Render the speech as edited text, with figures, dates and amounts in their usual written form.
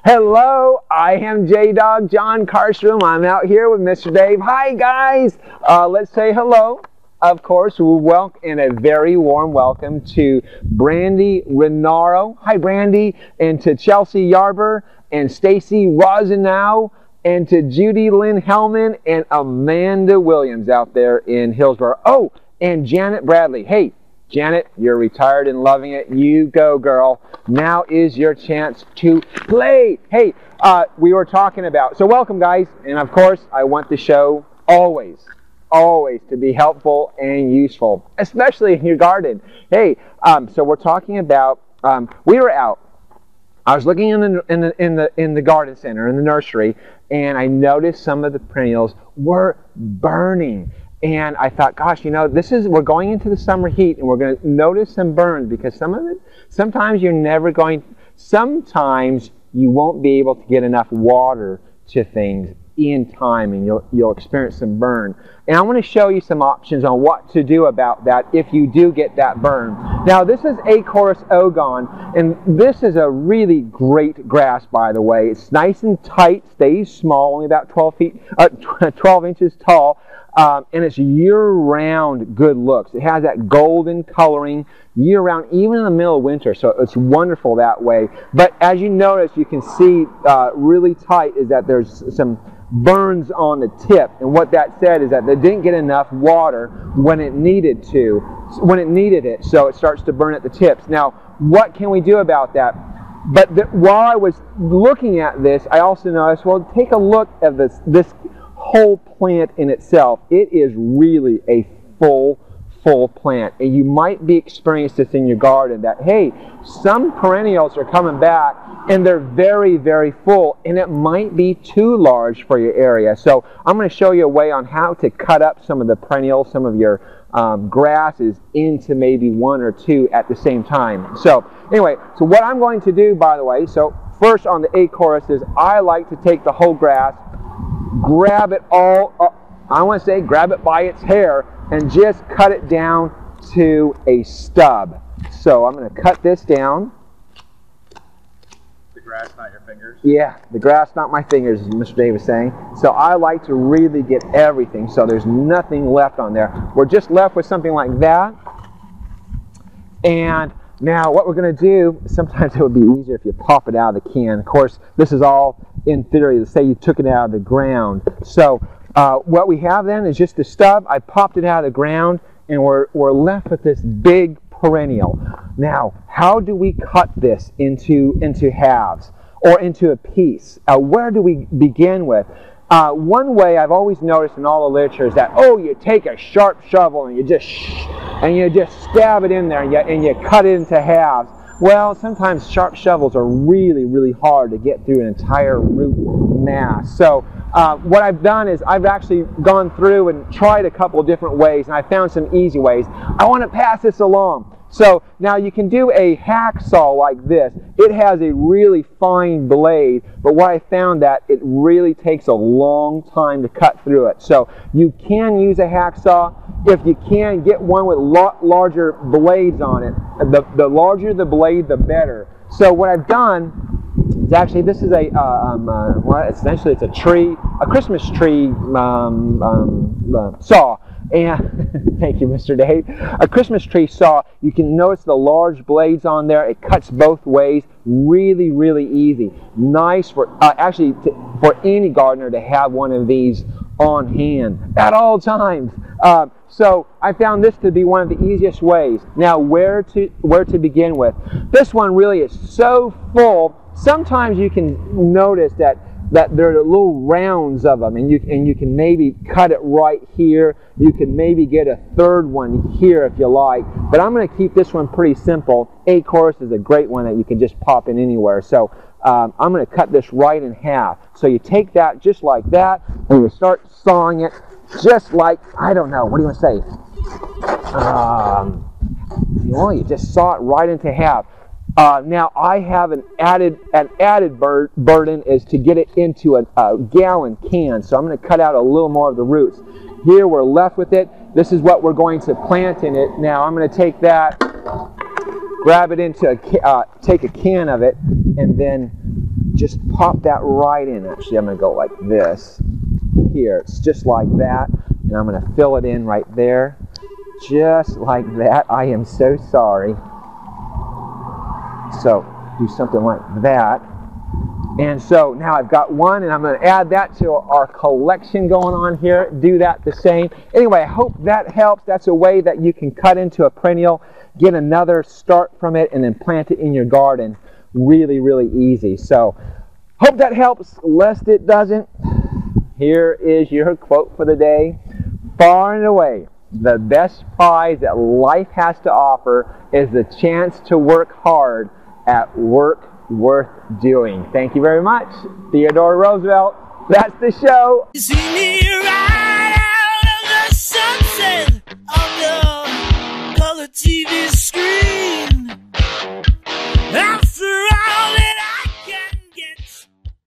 Hello, I am J-Dog John Karstrom. I'm out here with Mr. Dave. Hi, guys. Let's say hello. Of course, we welcome and a very warm welcome to Brandy Renaro. Hi, Brandy. And to Chelsea Yarber and Stacy Rosenow and to Judy Lynn Hellman and Amanda Williams out there in Hillsborough. Oh, and Janet Bradley. Hey, Janet, you're retired and loving it. You go, girl. Now is your chance to play. Hey, we were talking about, so welcome, guys. And of course, I want the show always to be helpful and useful, especially in your garden. Hey, so we're talking about, we were out. I was looking in the garden center, in the nursery, and I noticed some of the perennials were burning. And I thought, gosh, you know, we're going into the summer heat and we're going to notice some burns because sometimes you won't be able to get enough water to things in time and you'll experience some burn. And I want to show you some options on what to do about that if you do get that burn. Now, this is Acorus ogon, and this is a really great grass, by the way. It's nice and tight, stays small, only about 12 inches tall. And it's year-round good looks. It has that golden coloring year-round, even in the middle of winter, so it's wonderful that way. But as you notice, you can see really tight is that there's some burns on the tip, and what that said is that they didn't get enough water when it needed it, so it starts to burn at the tips. Now, what can we do about that? But while I was looking at this, I also noticed, well, take a look at this whole plant in itself. It is really a full plant, and you might be experiencing this in your garden that, hey, some perennials are coming back and they're very, very full, and it might be too large for your area. So I'm going to show you a way on how to cut up some of the perennials, some of your grasses into maybe one or two at the same time. So anyway, so what I'm going to do, by the way, so first on the Acorus is I like to take the whole grass, grab it all, grab it by its hair and just cut it down to a stub. So I'm going to cut this down. The grass, not your fingers? Yeah, the grass, not my fingers, as Mr. Dave was saying. So I like to really get everything so there's nothing left on there. We're just left with something like that. And now what we're going to do, sometimes it would be easier if you pop it out of the can. Of course, this is all in theory to say you took it out of the ground. So what we have then is just a stub. I popped it out of the ground and we're left with this big perennial. Now, how do we cut this into halves or into a piece? Where do we begin with? One way I've always noticed in all the literature is that, oh, you take a sharp shovel and you just stab it in there and you cut it into halves. Well, sometimes sharp shovels are really, really hard to get through an entire root mass. So what I've done is I've actually gone through and tried a couple of different ways, and I found some easy ways. I want to pass this along. So now you can do a hacksaw like this. It has a really fine blade, but what I found that it really takes a long time to cut through it. So you can use a hacksaw. If you can, get one with larger blades on it. The larger the blade, the better. So what I've done is actually, this is essentially it's a Christmas tree saw. And thank you, Mr. Dave. A Christmas tree saw. You can notice the large blades on there. It cuts both ways. Really, really easy. Nice for for any gardener to have one of these on hand at all times. So I found this to be one of the easiest ways. Now, where to begin with? This one really is so full. Sometimes you can notice that there are little rounds of them, and you can maybe cut it right here. You can maybe get a third one here if you like, but I'm going to keep this one pretty simple. Acorus is a great one that you can just pop in anywhere. So I'm going to cut this right in half. So you take that just like that, and you start sawing it just like, I don't know, what do you want to say? Well, you just saw it right into half. Now I have an added burden is to get it into a gallon can, so I'm going to cut out a little more of the roots. Here we're left with it. This is what we're going to plant in it. Now I'm going to take that, grab it into take a can of it, and then just pop that right in. Actually, I'm going to go like this here. It's just like that. And I'm going to fill it in right there. Just like that. I am so sorry. So do something like that. And so now I've got one, and I'm going to add that to our collection going on here. Do that the same. Anyway, I hope that helps. That's a way that you can cut into a perennial, get another start from it, and then plant it in your garden. Really, really easy. So hope that helps. Lest it doesn't, here is your quote for the day. Far and away, the best prize that life has to offer is the chance to work hard at work worth doing. Thank you very much. Theodore Roosevelt. That's the show. See me right out of the sunset on the color TV screen.